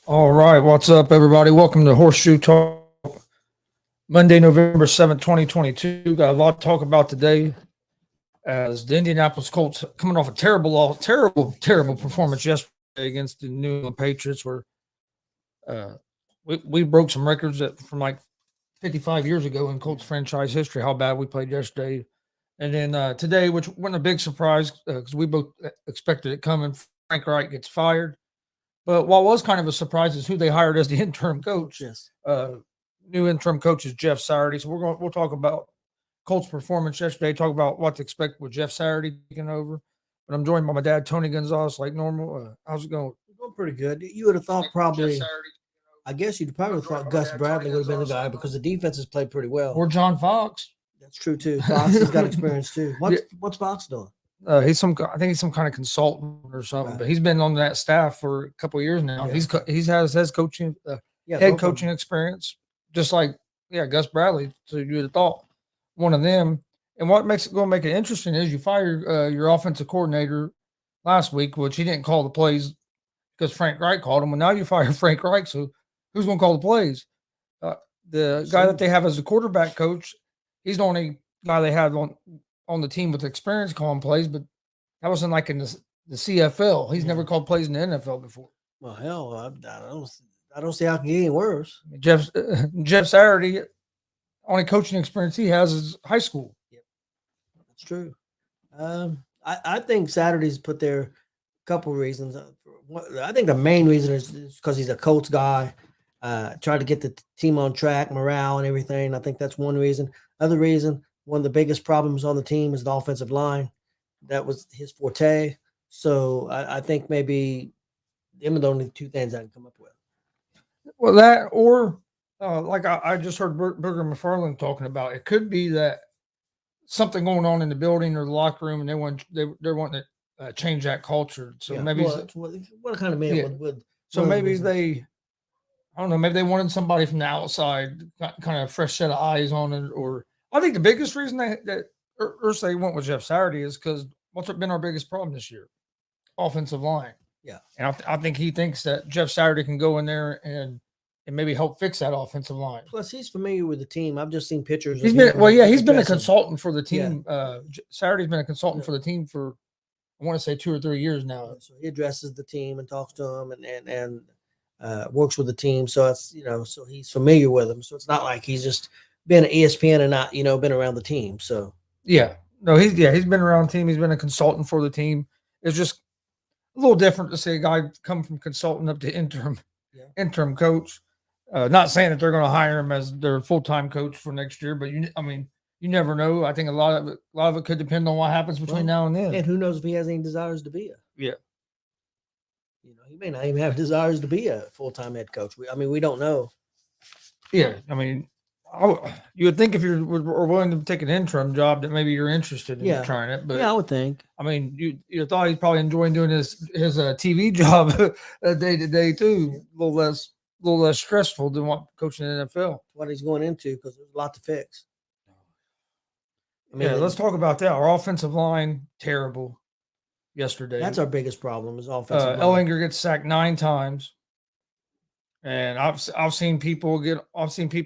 All right, what's up, everybody? Welcome to Horseshoe Talk, Monday, November 7th, 2022. Got a lot to talk about today as the Indianapolis Colts coming off a terrible performance yesterday against the New England Patriots, where uh, we broke some records from like 55 years ago in Colts franchise history, how bad we played yesterday. And then today, which wasn't a big surprise because we both expected it coming, Frank Reich gets fired. But what was kind of a surprise is who they hired as the interim coach. Yes. New interim coach is Jeff Saturday. So we'll talk about Colts performance yesterday, talk about what to expect with Jeff Saturday taking over. But I'm joined by my dad, Tony Gonzalez, like normal. How's it going? Going pretty good. You would have thought probably, I guess you'd probably thought Gus Bradley would have been the guy because the defense has played pretty well. Or John Fox. That's true too. Fox has got experience too. What's Fox doing? I think he's some kind of consultant or something, Right. but he's been on that staff for a couple of years now. Yeah. He's has coaching head coaching experience, just like Gus Bradley. So you'd have thought one of them. And what makes it going to make it interesting is you fire your offensive coordinator last week, which he didn't call the plays because Frank Reich called him. And now you fire Frank Reich, so who's going to call the plays? The guy that they have as the quarterback coach, he's the only guy they have on the team with experience calling plays, but that wasn't like in the CFL. He's never called plays in the NFL before. Well, hell, I don't see how it can get any worse. Jeff Saturday, only coaching experience he has is high school. Yep, that's true. I think Saturday's put there a couple reasons. I think the main reason is because he's a Colts guy, trying to get the team on track, morale and everything. I think that's one reason. Other reason, one of the biggest problems on the team is the offensive line. That was his forte. So I think maybe them are the only two things I can come up with. Well, that or like I just heard Burger McFarland talking about, it could be that something going on in the building or the locker room, and they're wanting to change that culture. So maybe what kind of man would so maybe they, I don't know, maybe they wanted somebody from the outside, kind of fresh set of eyes on it. Or I think the biggest reason that Ursay went with Jeff Saturday is because what's been our biggest problem this year? Offensive line. Yeah. And I think he thinks that Jeff Saturday can go in there and maybe help fix that offensive line. Plus, he's familiar with the team. I've just seen pictures. He's been a consultant for the team. Yeah. Saturday's been a consultant for the team for, I want to say 2 or 3 years now. So he addresses the team and talks to them and works with the team. So it's, so he's familiar with them. So it's not like he's just been at ESPN and not, been around the team. So yeah, no, he's been around the team. He's been a consultant for the team. It's just a little different to see a guy come from consultant up to interim coach. Not saying that they're going to hire him as their full-time coach for next year, but you never know. I think a lot of it could depend on what happens between now and then. And who knows if he has any desires to be yeah. He may not even have desires to be a full-time head coach. We don't know. Yeah, you would think if you were willing to take an interim job that maybe you're interested in trying it. But I would think. You thought he's probably enjoying doing his TV job day to day too, a little less stressful than what coaching in the NFL. What he's going into, because there's a lot to fix. Let's talk about that. Our offensive line, terrible yesterday. That's our biggest problem is offensive line. Ellinger gets sacked 9 times. And I've seen people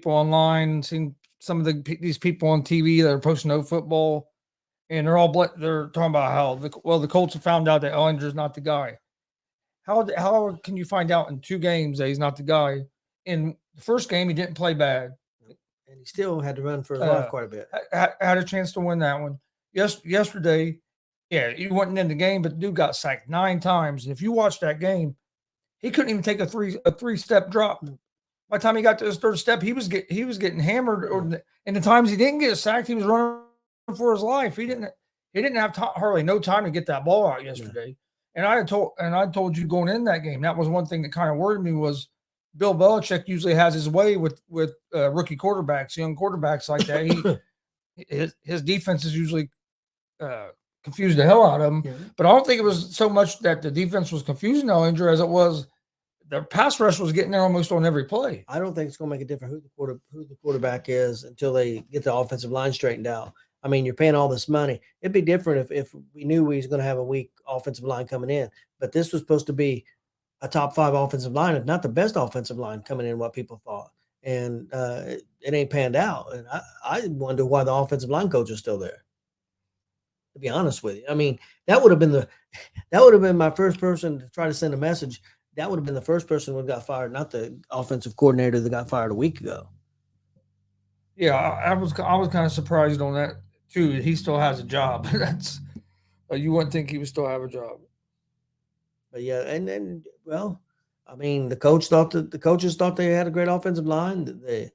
online, seen some of these people on TV that are posting no football, and they're talking about how the Colts have found out that Ellinger's not the guy. How can you find out in 2 games that he's not the guy? In the first game, he didn't play bad, and he still had to run for his life quite a bit. Had a chance to win that one. Yesterday, he wasn't in the game, but the dude got sacked 9 times. And if you watch that game, he couldn't even take a three-step drop. By the time he got to his 3rd step, he was getting hammered. And the times he didn't get sacked, he was running for his life. He didn't have hardly no time to get that ball out yesterday. Yeah. And I told you going in that game, that was one thing that kind of worried me was Bill Belichick usually has his way with rookie quarterbacks, young quarterbacks like that. His defense is usually confused the hell out of him. Yeah. But I don't think it was so much that the defense was confusing Ellinger as it was the pass rush was getting there almost on every play. I don't think it's going to make a difference who the quarterback is until they get the offensive line straightened out. You're paying all this money. It'd be different if we knew we was going to have a weak offensive line coming in. But this was supposed to be a top 5 offensive line, if not the best offensive line coming in, what people thought. And it ain't panned out. And I wonder why the offensive line coach is still there. To be honest with you, I mean, that would have been my first person to try to send a message. That would have been the first person who got fired, not the offensive coordinator that got fired a week ago. Yeah, I was kind of surprised on that too. He still has a job. That's you wouldn't think he would still have a job. But yeah, and then well, I mean, the coaches thought they had a great offensive line. The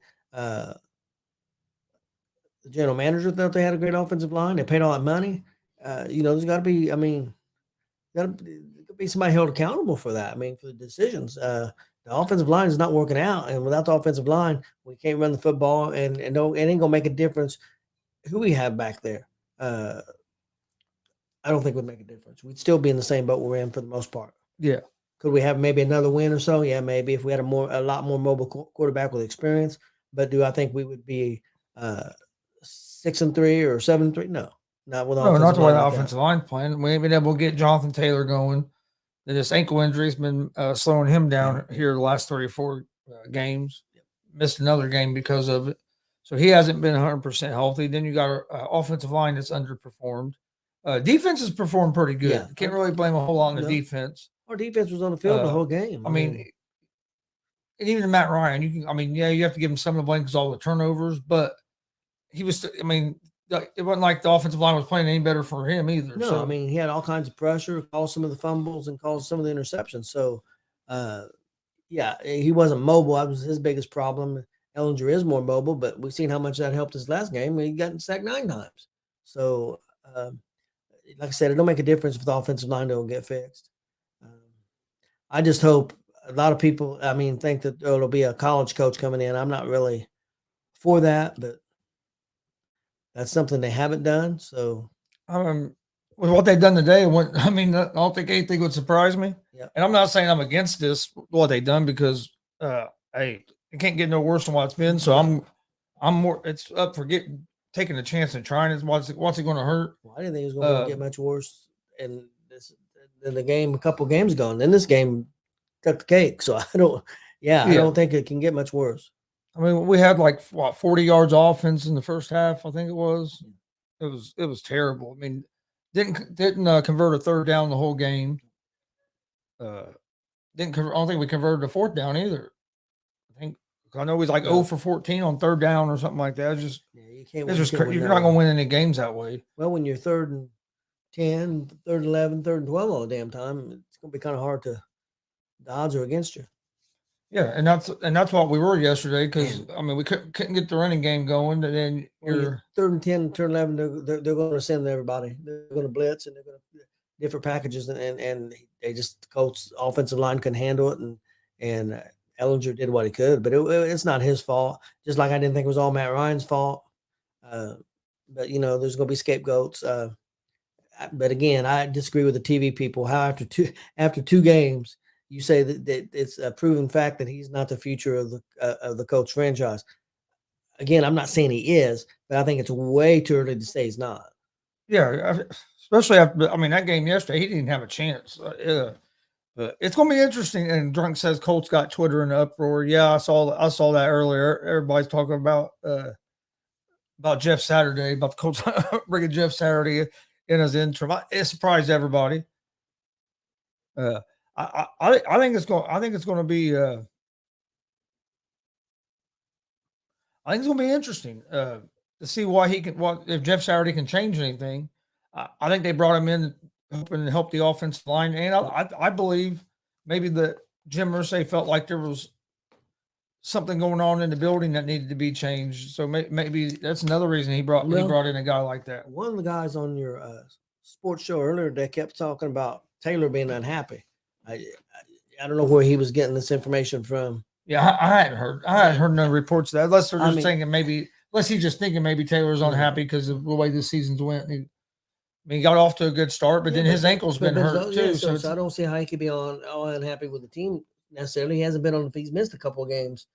general manager thought they had a great offensive line. They paid all that money. There's got to be. I mean, got to be somebody held accountable for that. I mean, for the decisions. The offensive line is not working out, and without the offensive line, we can't run the football, and it ain't gonna make a difference who we have back there. I don't think it would make a difference. We'd still be in the same boat we're in for the most part. Yeah. Could we have maybe another win or so? Yeah, maybe if we had a lot more mobile quarterback with experience. But do I think we would be 6-3 or 7-3? No, not with not the way the like offensive line playing. We ain't been able to get Jonathan Taylor going. This ankle injury's been slowing him down here the last 3 or 4 games. Missed another game because of it. So he hasn't been 100% healthy. Then you got an offensive line that's underperformed. Defense has performed pretty good. Yeah. Can't really blame a whole lot on the defense. Our defense was on the field the whole game. I mean, and even Matt Ryan, you have to give him some of the blame because all the turnovers, but he was, it wasn't like the offensive line was playing any better for him either. No, so. I mean, he had all kinds of pressure, caused some of the fumbles and caused some of the interceptions. So, he wasn't mobile. That was his biggest problem. Ellinger is more mobile, but we've seen how much that helped his last game. He got sacked 9 times. So, like I said, it don't make a difference if the offensive line don't get fixed. I just hope a lot of people, think that it'll be a college coach coming in. I'm not really for that, but that's something they haven't done. So, with what they've done today, I don't think anything would surprise me. Yep. And I'm not saying I'm against what they've done because, it can't get no worse than what it's been. So I'm more. It's up for taking a chance and trying it. What's it going to hurt? Well, I didn't think it was going to get much worse in the game a couple games ago. And then this game cut the cake. So I don't think it can get much worse. I mean, we had 40 yards offense in the first half. I think it was. It was terrible. I mean, didn't convert a third down the whole game. I don't think we converted a fourth down either. I know he's 0 for 14 on third down or something like that. It's just you can't. You're not going to win any games that way. Well, when you're 3rd and 10, 3rd and 11, 3rd and 12 all the damn time, it's going to be kind of hard to. The odds are against you. Yeah, and that's what we were yesterday because we couldn't get the running game going. And then you're 3rd and 10, 3rd and 11. They're going to send everybody. They're going to blitz and they're going to different packages and they just the Colts offensive line couldn't handle it and Ellinger did what he could, but it's not his fault. Just like I didn't think it was all Matt Ryan's fault. But there's going to be scapegoats. But again, I disagree with the TV people. How after two games, you say that it's a proven fact that he's not the future of the Colts franchise. Again, I'm not saying he is, but I think it's way too early to say he's not. Yeah, especially after that game yesterday, he didn't have a chance. But it's going to be interesting. And Drunk says Colts got Twitter in an uproar. Yeah, I saw that earlier. Everybody's talking about Jeff Saturday, about the Colts bringing Jeff Saturday in as interim. It surprised everybody. I think it's going. I think it's going to be. I think it's going to be interesting to see why he can. If Jeff Saturday can change anything. I think they brought him in hoping to help the offensive line, and I believe maybe that Jim Irsay felt like there was something going on in the building that needed to be changed. So maybe that's another reason he brought in a guy like that. One of the guys on your sports show earlier, they kept talking about Taylor being unhappy. I don't know where he was getting this information from. Yeah, I hadn't heard no reports of that. Unless they're just thinking unless he's just thinking maybe Taylor's unhappy because of the way the season's went. He got off to a good start, but then his ankle's been hurt too. So I don't see how he could be all unhappy with the team necessarily. He hasn't been on. He's missed a couple of games,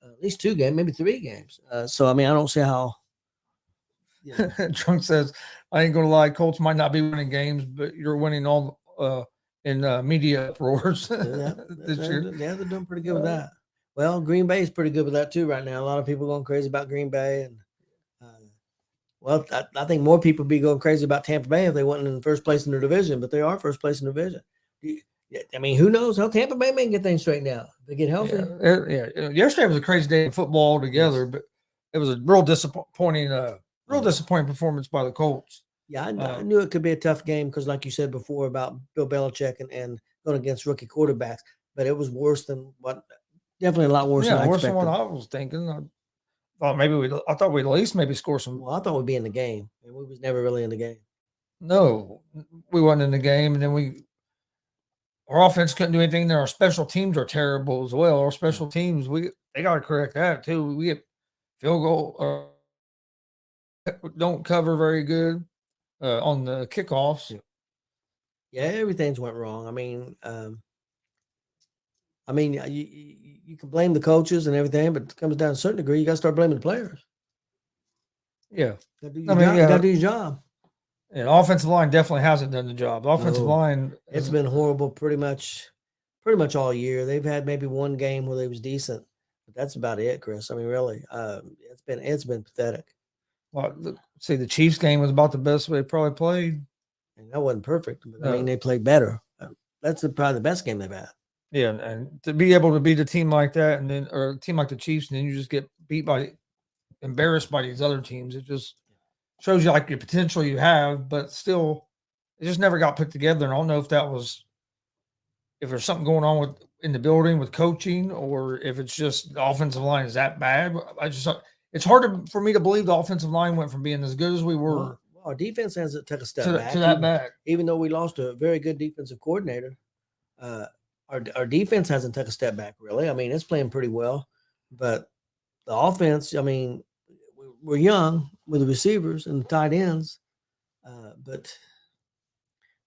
at least 2 games, maybe 3 games. So I don't see how. Trunk says, "I ain't gonna lie, Colts might not be winning games, but you're winning all in media uproars Yeah, this year. they're doing pretty good with that. Well, Green Bay is pretty good with that too right now. A lot of people going crazy about Green Bay, and well, I think more people be going crazy about Tampa Bay if they weren't in first place in their division, but they are first place in the division. I mean, who knows how Tampa Bay may get things straightened out. If they get healthy. Yeah. Yesterday was a crazy day of football altogether, but it was a real disappointing performance by the Colts. Yeah, I knew it could be a tough game because, like you said before, about Bill Belichick and going against rookie quarterbacks, but it was worse than what. Definitely a lot worse. Yeah, than worse than what I was thinking. I thought we'd at least maybe score some. Well, I thought we'd be in the game, and we was never really in the game. No, we wasn't in the game, and then our offense couldn't do anything. Then our special teams are terrible as well. Our special teams, they got to correct that too. We get field goal, don't cover very good on the kickoffs. Yeah, everything's went wrong. I mean, you can blame the coaches and everything, but it comes down to a certain degree. You got to start blaming the players. Yeah, you got to do your job. And offensive line definitely hasn't done the job. The offensive line, it's been horrible pretty much all year. They've had maybe one game where they was decent, but that's about it, Chris. I mean, really, it's been pathetic. Well, the Chiefs game was about the best they probably played. And that wasn't perfect, but I mean, they played better. That's probably the best game they've had. Yeah, and to be able to beat a team like that, and then or a team like the Chiefs, and then you just get embarrassed by these other teams, it just shows you like the potential you have, but still, it just never got put together. And I don't know if there's something going on in the building with coaching, or if it's just the offensive line is that bad. It's hard for me to believe the offensive line went from being as good as we were. Well, our defense hasn't took a step back to that bad. Even though we lost a very good defensive coordinator, our defense hasn't took a step back really. I mean, it's playing pretty well, but the offense, I mean, we're young with the receivers and the tight ends, but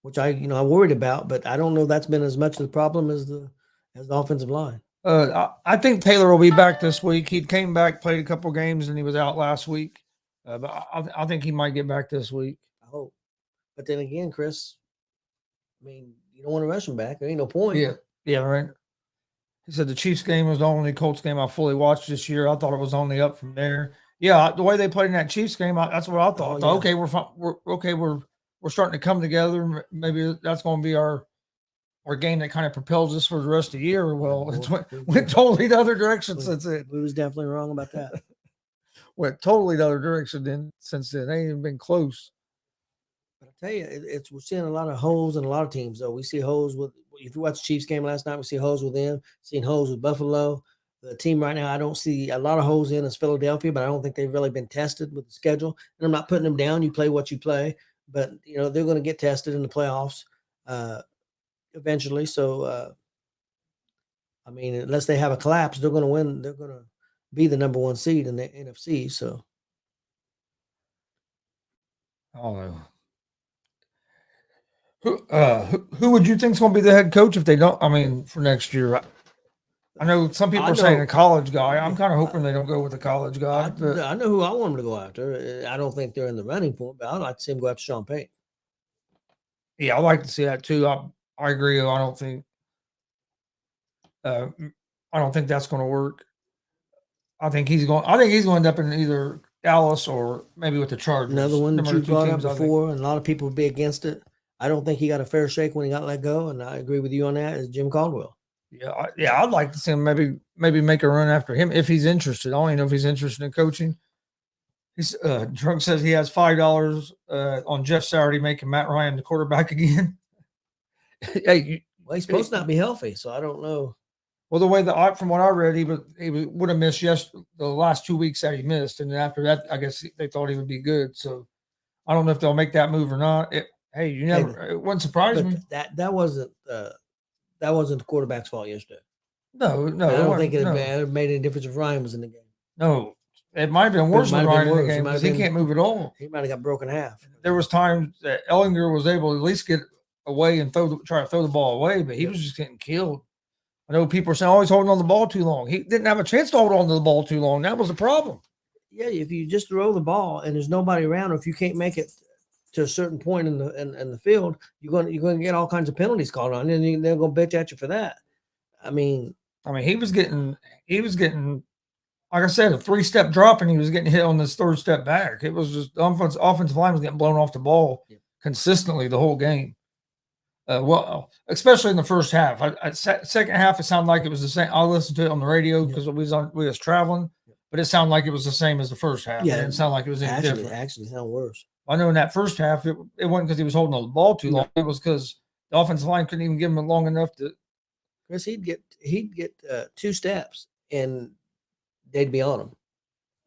which I worried about, but I don't know that's been as much of the problem as the offensive line. I think Taylor will be back this week. He came back, played a couple games, and he was out last week. But I think he might get back this week. I hope. But then again, Chris, I mean, you don't want to rush him back. There ain't no point. Yeah, right. He said the Chiefs game was the only Colts game I fully watched this year. I thought it was only up from there. Yeah, the way they played in that Chiefs game, that's what I thought. Okay, we're fine. We're starting to come together. Maybe that's going to be our game that kind of propels us for the rest of the year. Well, it went totally the other direction since then. We was definitely wrong about that. Went totally the other direction since then. They ain't even been close. But I tell you, we're seeing a lot of holes in a lot of teams. Though we see holes with. If you watched the Chiefs game last night, we see holes with them. Seen holes with Buffalo. The team right now, I don't see a lot of holes in is Philadelphia, but I don't think they've really been tested with the schedule. And I'm not putting them down. You play what you play, but they're going to get tested in the playoffs eventually. So, I mean, unless they have a collapse, they're going to win. They're going to be the number one seed in the NFC. So, I don't know. Who would you think is going to be the head coach if they don't? I mean, for next year, I know some people are saying a college guy. I'm kind of hoping they don't go with a college guy. I know who I want them to go after. I don't think they're in the running for it, but I'd like to see him go after Sean Payton. Yeah, I'd like to see that too. I agree. I don't think that's going to work. I think he's going to end up in either Dallas or maybe with the Chargers. Another one that you brought up before, and a lot of people would be against it. I don't think he got a fair shake when he got let go, and I agree with you on that. Is Jim Caldwell? Yeah, I'd like to see him maybe make a run after him if he's interested. I don't even know if he's interested in coaching. He's Drunk says he has $5 on Jeff Saturday making Matt Ryan the quarterback again. Hey, he's supposed to not be healthy, so I don't know. Well, the way from what I read, he would have missed the last 2 weeks that he missed, and then after that, I guess they thought he would be good. So I don't know if they'll make that move or not. It wouldn't surprise me. That wasn't the quarterback's fault yesterday. No. I don't think it made any difference if Ryan was in the game. No, it might have been worse than Ryan in the game because he can't move at all. He might have got broken half. There was times that Ellinger was able to at least get away and try to throw the ball away, but he was just getting killed. I know people are saying, oh, he's holding on the ball too long. He didn't have a chance to hold on to the ball too long. That was the problem. Yeah, if you just throw the ball and there's nobody around, or if you can't make it to a certain point in the field, you're going to get all kinds of penalties called on, and they're going to bitch at you for that. I mean, he was getting, like I said, a 3-step drop, and he was getting hit on this 3rd step back. It was just the offensive line was getting blown off the ball consistently the whole game. Well, especially in the first half. Second half, it sounded like it was the same. I listened to it on the radio because we was traveling, but it sounded like it was the same as the first half. Yeah, it didn't sound like it was any different. Actually, sound worse. I know in that first half, it wasn't because he was holding the ball too long. It was because the offensive line couldn't even give him long enough to. Chris, he'd get 2 steps and they'd be on him.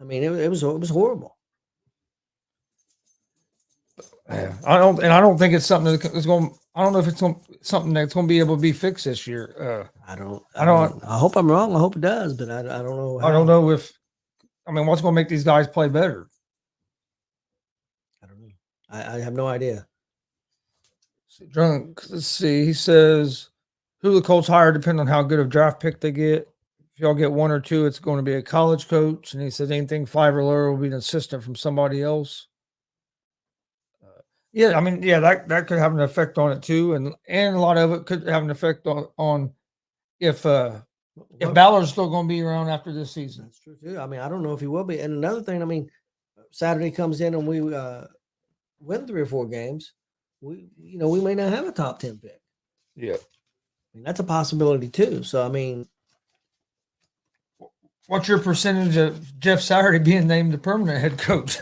I mean, it was horrible. Yeah, I don't think it's something that's going. I don't know if it's something that's going to be able to be fixed this year. I hope I'm wrong. I hope it does, but I don't know. I don't know if. I mean, what's going to make these guys play better? I don't know. I have no idea. Drunk. Let's see. He says, "Who the Colts hire depends on how good of draft pick they get. If y'all get 1 or 2, it's going to be a college coach." And he says, "Anything 5 or lower will be an assistant from somebody else." Yeah, I mean, that could have an effect on it too, and a lot of it could have an effect on if Ballard's still going to be around after this season. That's true too. I mean, I don't know if he will be. And another thing, I mean, Saturday comes in and we win 3 or 4 games. We may not have a top 10 pick. Yeah, I mean, that's a possibility too. So I mean, what's your percentage of Jeff Saturday being named the permanent head coach?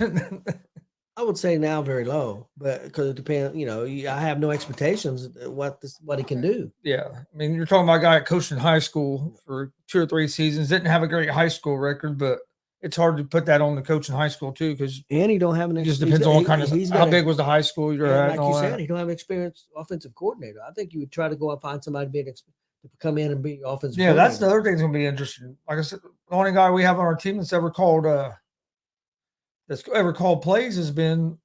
I would say now very low, but because it depends. I have no expectations of what he can do. Yeah, I mean, you're talking about a guy that coached in high school for 2 or 3 seasons, didn't have a great high school record, but it's hard to put that on the coach in high school too, because he don't have an. It just depends on what kind of how big was the high school you're at. Like you said, he don't have an experienced offensive coordinator. I think you would try to go and find somebody to come in and be offensive. Yeah, that's the other thing that's going to be interesting. Like I said, the only guy we have on our team that's ever called plays has been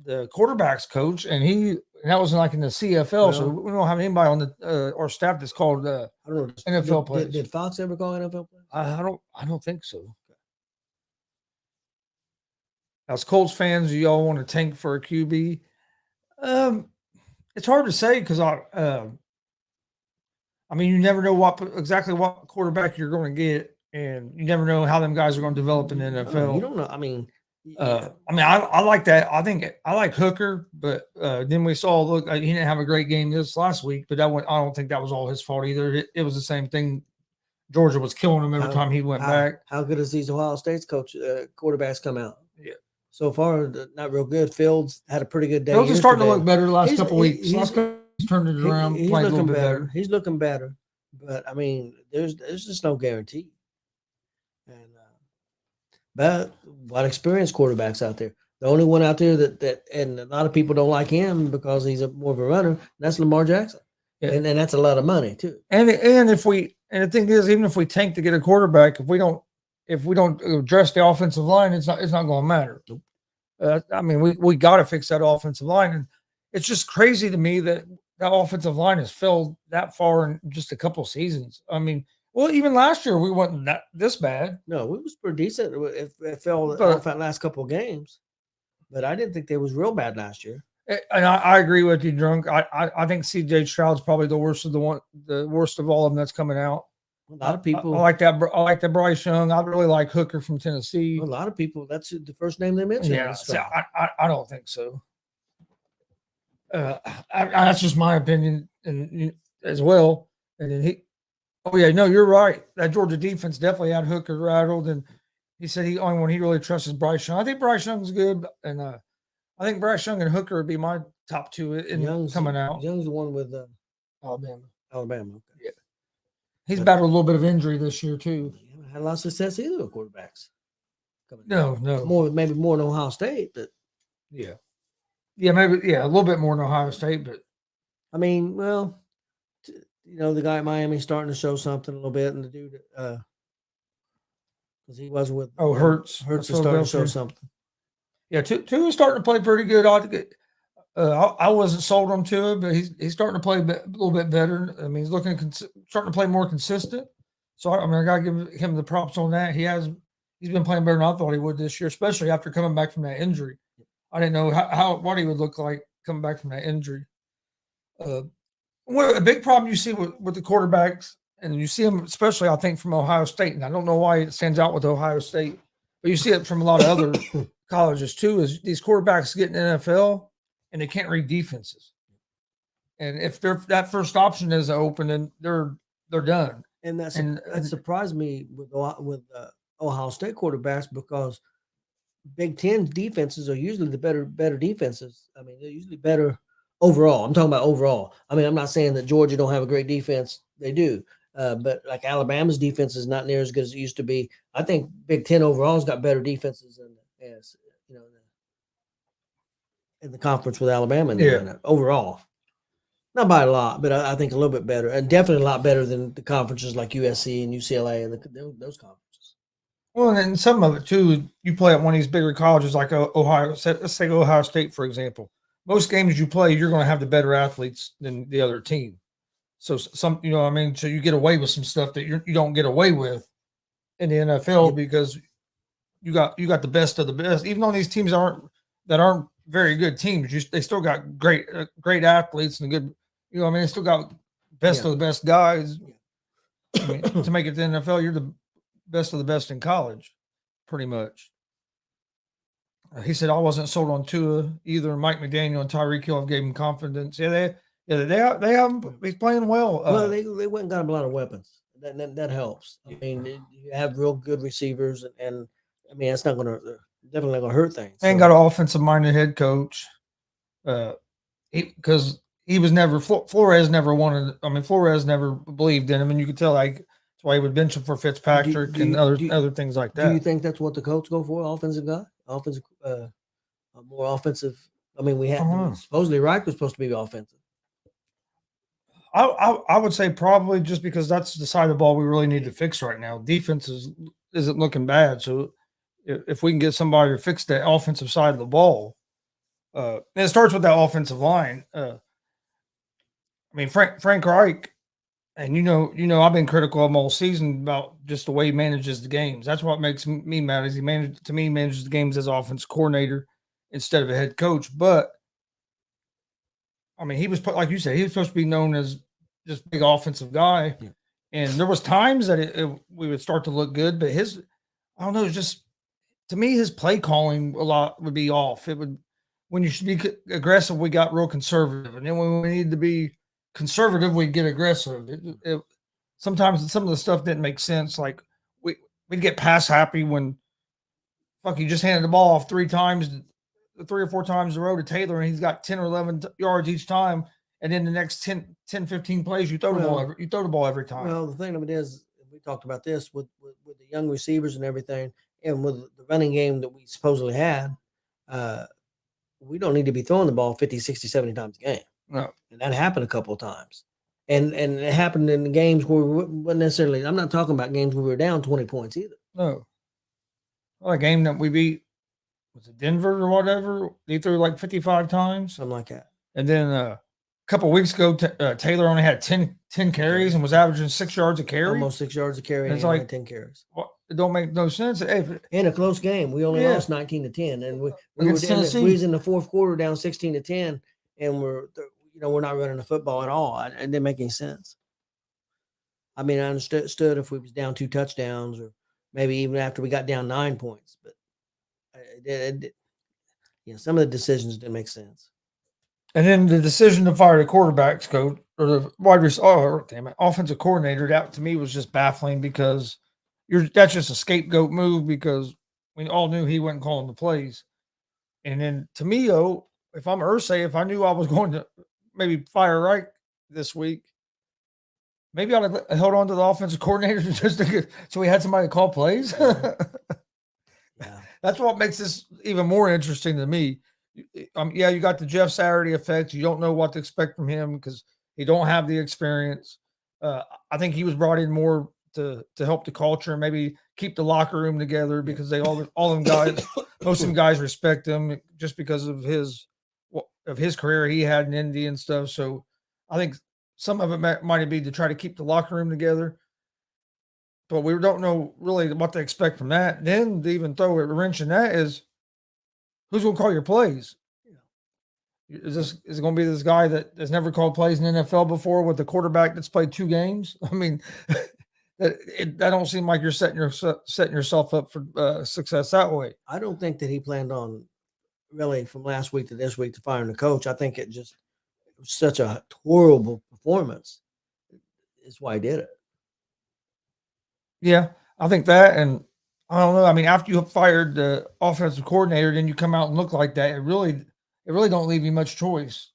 the quarterback's coach, and that was like in the CFL. So we don't have anybody on our staff that's called I don't know, NFL plays. Did Fox ever call NFL plays? I don't think so. As Colts fans, do y'all want to tank for a QB? It's hard to say because I mean, you never know exactly what quarterback you're going to get, and you never know how them guys are going to develop in the NFL. You don't know. I mean, I like that. I think I like Hooker, but then we saw he didn't have a great game this last week, but I don't think that was all his fault either. It was the same thing. Georgia was killing him every time he went back. How good is these Ohio State's quarterbacks come out? Yeah. So far, not real good. Fields had a pretty good day. Fields is starting to look better the last couple weeks. He's turned it around. He's looking better. He's looking better. But I mean, there's just no guarantee. And but what experienced quarterbacks out there? The only one out there that and a lot of people don't like him because he's more of a runner. That's Lamar Jackson. Yeah. And that's a lot of money too. And the thing is, even if we tank to get a quarterback, if we don't address the offensive line, it's not going to matter. Nope. I mean, we got to fix that offensive line, and it's just crazy to me that offensive line has fell that far in just a couple of seasons. I mean, well, even last year we wasn't this bad. No, we was pretty decent. It fell off that last couple of games, but I didn't think they was real bad last year. And I agree with you, Drunk. I think C.J. Stroud's probably the worst of all of them that's coming out. A lot of people I like that. I like that Bryce Young. I really like Hooker from Tennessee. A lot of people. That's the first name they mentioned. Yeah, I don't think so. That's just my opinion, and as well. And then you're right. That Georgia defense definitely had Hooker rattled, and he said the only one he really trusts is Bryce Young. I think Bryce Young's good, and I think Bryce Young and Hooker would be my top 2 coming out. Young's the one with Alabama. Alabama. Okay. Yeah. He's battled a little bit of injury this year too. He haven't had a lot of success either with quarterbacks. No. Maybe more than Ohio State, but maybe a little bit more than Ohio State, but I mean, well, the guy at Miami starting to show something a little bit, and the dude, because he was with Hurts is starting to show something. Yeah, two is starting to play pretty good. I wasn't sold on Tua, but he's starting to play a little bit better. I mean, he's starting to play more consistent. So I got to give him the props on that. He's been playing better than I thought he would this year, especially after coming back from that injury. I didn't know what he would look like coming back from that injury. What a big problem you see with the quarterbacks, and you see them especially, I think, from Ohio State, and I don't know why it stands out with Ohio State, but you see it from a lot of other colleges too. Is these quarterbacks get in the NFL and they can't read defenses, and if that first option isn't open, then they're done. And that surprised me with Ohio State quarterbacks because Big Ten defenses are usually the better defenses. I mean, they're usually better overall. I'm talking about overall. I mean, I'm not saying that Georgia don't have a great defense. They do. But like Alabama's defense is not near as good as it used to be. I think Big Ten overall has got better defenses than in the conference with Alabama overall. Not by a lot, but I think a little bit better, and definitely a lot better than the conferences like USC and UCLA and those conferences. Well, and some of it too, you play at one of these bigger colleges like Ohio. Let's say Ohio State, for example. Most games you play, you're going to have the better athletes than the other team. So some, you know what I mean? So you get away with some stuff that you don't get away with in the NFL because you got the best of the best. Even though these teams aren't very good teams, they still got great athletes and good. You know what I mean? They still got best of the best guys. I mean, to make it to the NFL, you're the best of the best in college, pretty much. He said I wasn't sold on Tua either. Mike McDaniel and Tyreek Hill gave him confidence. Yeah, they have. He's playing well. Well, they went and got him a lot of weapons. That helps. I mean, you have real good receivers, and I mean, it's definitely not gonna hurt things. And got an offensive minded head coach. Because he was never Flores never wanted. I mean, Flores never believed in him, and you could tell that's why he would bench him for Fitzpatrick and other things like that. Do you think that's what the Colts go for? Offensive guy, more offensive. I mean, we have supposedly Reich was supposed to be offensive. I would say probably just because that's the side of the ball we really need to fix right now. Defense isn't looking bad, so if we can get somebody to fix that offensive side of the ball, and it starts with that offensive line. I mean, Frank Reich, and you know, I've been critical of him all season about just the way he manages the games. That's what makes me mad. Is he manages the games as offense coordinator instead of a head coach. But I mean, he was like you said, he was supposed to be known as just big offensive guy. Yeah. And there was times that we would start to look good, but I don't know, it's just to me his play calling a lot would be off. It would when you should be aggressive, we got real conservative, and then when we need to be conservative, we get aggressive. Sometimes some of the stuff didn't make sense. Like we'd get pass happy when you just handed the ball off 3 or 4 times in a row to Taylor, and he's got 10 or 11 yards each time. And then the next 10, 15 plays, you throw the ball every time. Well, the thing of it is, we talked about this with the young receivers and everything, and with the running game that we supposedly had, we don't need to be throwing the ball 50, 60, 70 times a game. No. And that happened a couple of times. And it happened in the games where we weren't necessarily – I'm not talking about games where we were down 20 points either. No. Well, a game that we beat, was it Denver or whatever? They threw like 55 times. Something like that. And then a couple of weeks ago, Taylor only had 10 carries and was averaging 6 yards a carry. Almost 6 yards a carry, and it's like 10 carries. Well, it don't make no sense. In a close game, we only lost 19-10, and we was in the fourth quarter down 16-10, and we're not running the football at all. It didn't make any sense. I mean, I understood if we was down 2 touchdowns, or maybe even after we got down 9 points, but some of the decisions didn't make sense. And then the decision to fire the quarterbacks coach or the offensive coordinator, that to me was just baffling because that's just a scapegoat move because we all knew he wasn't calling the plays. And then to me, if I'm Irsay, if I knew I was going to maybe fire Reich this week, maybe I'd have held on to the offensive coordinator so we had somebody to call plays. Yeah. That's what makes this even more interesting to me. You got the Jeff Saturday effect. You don't know what to expect from him because he don't have the experience. I think he was brought in more to help the culture and maybe keep the locker room together because all them guys, most of them guys respect him just because of his career he had in Indy and stuff. So I think some of it might be to try to keep the locker room together. But we don't know really what to expect from that. Then to even throw a wrench in that is who's going to call your plays? Is it going to be this guy that has never called plays in the NFL before with a quarterback that's played 2 games? I mean, that don't seem like you're setting yourself up for success that way. I don't think that he planned on really from last week to this week to firing the coach. I think it was such a horrible performance. Is why he did it. Yeah, I think that, and I don't know. I mean, after you fired the offensive coordinator, then you come out and look like that. It really don't leave you much choice.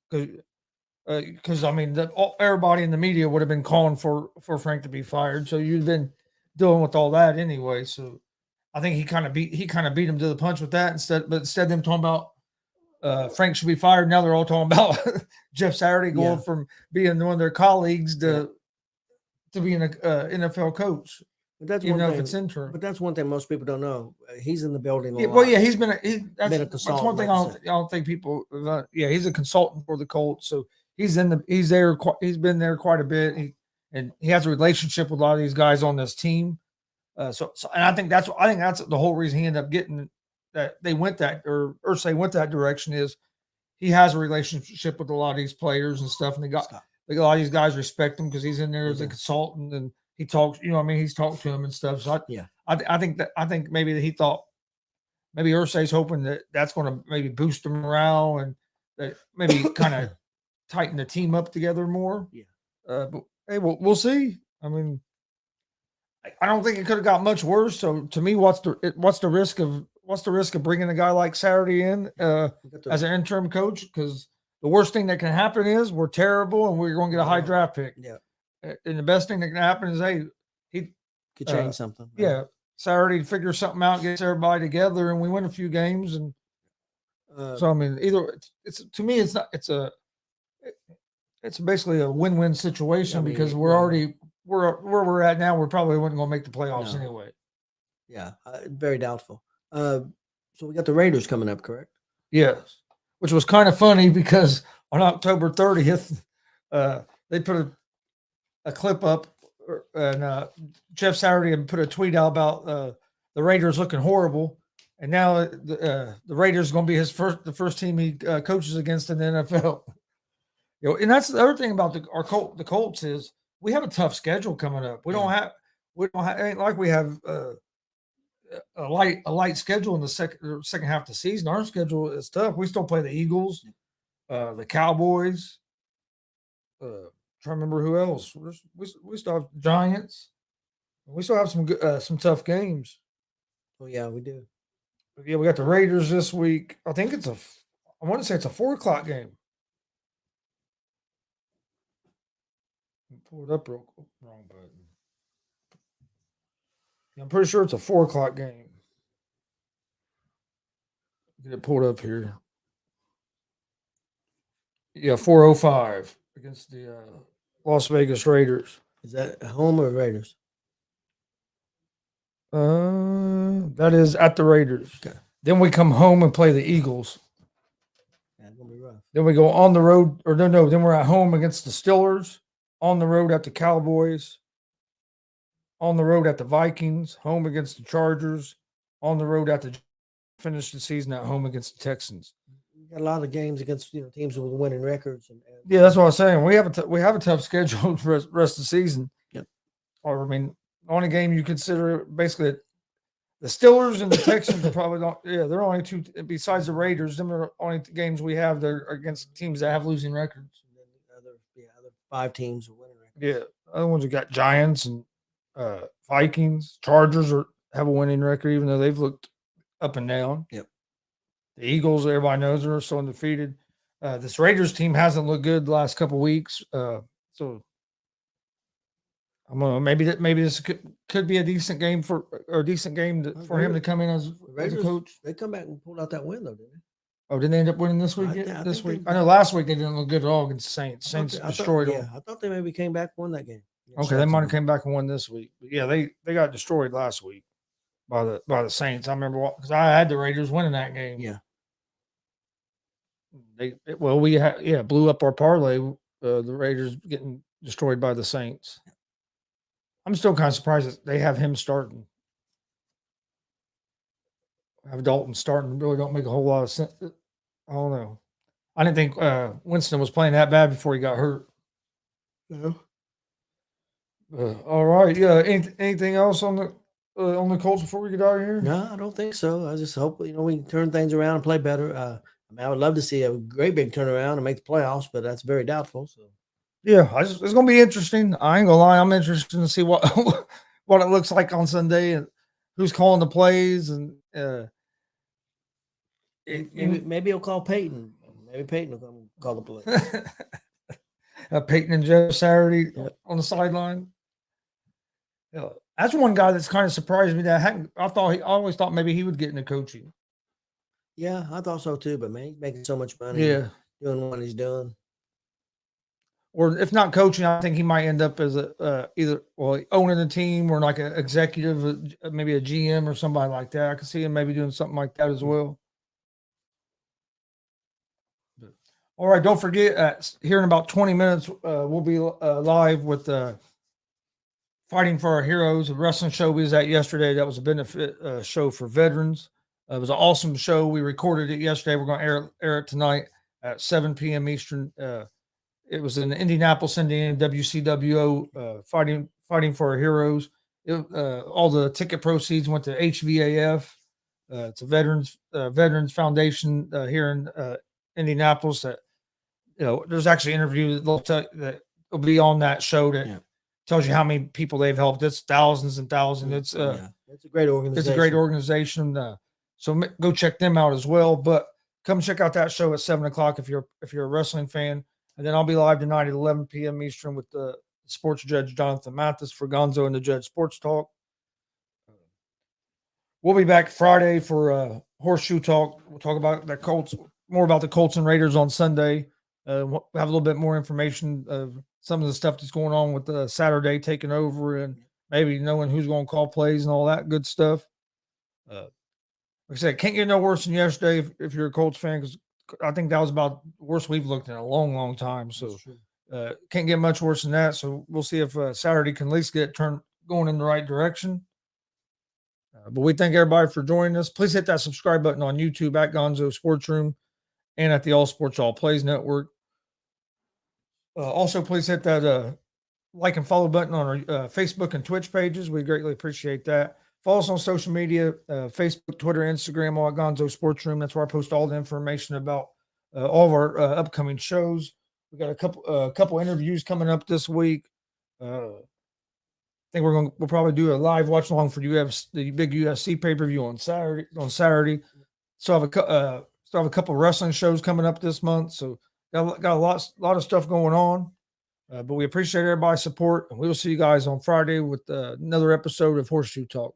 Because I mean, everybody in the media would have been calling for Frank to be fired. So you've been dealing with all that anyway. So I think he kind of beat him to the punch with that instead of them talking about Frank should be fired. Now they're all talking about Jeff Saturday going from being one of their colleagues to being an NFL coach. But that's even one though thing, if it's interim. But that's one thing most people don't know. He's in the building. He's been that's one thing I don't think people. He's a consultant for the Colts, so he's there. He's been there quite a bit, and he has a relationship with a lot of these guys on this team. So and I think that's the whole reason he ended up getting that they went that or Ursay went that direction is he has a relationship with a lot of these players and stuff, and a lot of these guys respect him because he's in there as a consultant and he talks. He's talked to him and stuff. So I think maybe that he thought maybe Ursay's hoping that's going to maybe boost him morale and that maybe kind of tighten the team up together more. Yeah. But hey, we'll see. I mean, I don't think it could have got much worse. So to me, what's the risk of bringing a guy like Saturday in as an interim coach? Because the worst thing that can happen is we're terrible and we're going to get a high draft pick. Yeah. And the best thing that can happen is he could change something. Right? Yeah. Saturday figure something out, gets everybody together, and we win a few games. And so I mean, either it's basically a win-win situation because we're already where we're at now. We're probably wasn't going to make the playoffs anyway. Yeah, very doubtful. So we got the Raiders coming up, correct? Yes, which was kind of funny because on October 30th, they put a clip up, and Jeff Saturday had put a tweet out about the Raiders looking horrible, and now the Raiders are going to be the first team he coaches against in the NFL. And that's the other thing about the Colts is we have a tough schedule coming up. We don't have it ain't like we have a light schedule in the second half of the season. Our schedule is tough. We still play the Eagles, the Cowboys. Trying to remember who else. We still have the Giants. We still have some tough games. Oh yeah, we do. But we got the Raiders this week. I think I want to say it's a 4:00 game. Pull it up real quick. Wrong button. I'm pretty sure it's a 4:00 game. Get it pulled up here. Yeah, 4:05 against the Las Vegas Raiders. Is that home or Raiders? That is at the Raiders. Okay. Then we come home and play the Eagles. Yeah, it's gonna be rough. Then we go on the road, or no. Then we're at home against the Steelers. On the road at the Cowboys. On the road at the Vikings. Home against the Chargers. On the road at the finish the season at home against the Texans. We got a lot of games against teams with winning records. And yeah, that's what I was saying. We have a tough schedule for the rest of the season. Yep. Or I mean, the only game you consider basically the Steelers and the Texans are probably don't. Yeah, they're only two besides the Raiders. Them are the only games we have that are against teams that have losing records. And then the other 5 teams are winning records. Yeah, other ones we got Giants and Vikings, Chargers have a winning record even though they've looked up and down. Yep. The Eagles, everybody knows, are still undefeated. This Raiders team hasn't looked good the last couple of weeks. So I don't know. Maybe this could be a decent game for him to come in as a coach. They come back and pulled out that win though, didn't they? Oh, didn't they end up winning this week? This week, I know last week they didn't look good at all against the Saints. Saints destroyed them. I thought they maybe came back and won that game. Okay, they might have came back and won this week. But yeah, they got destroyed last week by the Saints. I remember because I had the Raiders winning that game. Yeah. We blew up our parlay. The Raiders getting destroyed by the Saints. I'm still kind of surprised that they have him starting. have Dalton starting really don't make a whole lot of sense. I don't know. I didn't think Winston was playing that bad before he got hurt. No. All right, yeah. Anything else on the Colts before we get out of here? No, I don't think so. I just hope we can turn things around and play better. I mean, I would love to see a great big turnaround and make the playoffs, but that's very doubtful. So Yeah, it's going to be interesting. I ain't gonna lie, I'm interested to see what what it looks like on Sunday and who's calling the plays and maybe he'll call Peyton. Maybe Peyton will come call the play. Peyton and Joe Saturday Yep. on the sideline. Yeah, that's one guy that's kind of surprised me. I always thought maybe he would get into coaching. Yeah, I thought so too. But man, he's making so much money. Yeah, Doing what he's doing. or if not coaching, I think he might end up as either owning the team or like an executive, maybe a GM or somebody like that. I could see him maybe doing something like that as well. All right, don't forget, here in about 20 minutes, we'll be live with Fighting for Our Heroes, a wrestling show we was at yesterday. That was a benefit show for veterans. It was an awesome show. We recorded it yesterday. We're going to air it tonight at 7 p.m. Eastern. It was in Indianapolis, Indiana, WCWO, Fighting for Our Heroes. All the ticket proceeds went to HVAF. It's a veterans foundation here in Indianapolis. That there's actually an interview that will be on that show that tells you how many people they've helped. It's thousands and thousands. It's a great organization. It's a great organization. So go check them out as well. But come check out that show at 7:00 if you're a wrestling fan. And then I'll be live tonight at 11 p.m. Eastern with the sports judge Jonathan Mathis for Gonzo and the Judge Sports Talk. We'll be back Friday for Horseshoe Talk. We'll talk about the Colts, more about the Colts and Raiders on Sunday. We'll have a little bit more information of some of the stuff that's going on with Saturday taking over and maybe knowing who's going to call plays and all that good stuff. Like I said, can't get no worse than yesterday if you're a Colts fan, because I think that was about the worst we've looked in a long, long time. So can't get much worse than that. So we'll see if Saturday can at least get going in the right direction. But we thank everybody for joining us. Please hit that subscribe button on YouTube at Gonzo Sports Room and at the All Sports All Plays Network. Also, please hit that like and follow button on our Facebook and Twitch pages. We greatly appreciate that. Follow us on social media, Facebook, Twitter, Instagram, all at Gonzo Sports Room. That's where I post all the information about all of our upcoming shows. We got a couple interviews coming up this week. I think we'll probably do a live watch along for the big UFC pay-per-view on Saturday. So I have a couple of wrestling shows coming up this month. So got a lot of stuff going on. But we appreciate everybody's support, and we will see you guys on Friday with another episode of Horseshoe Talk.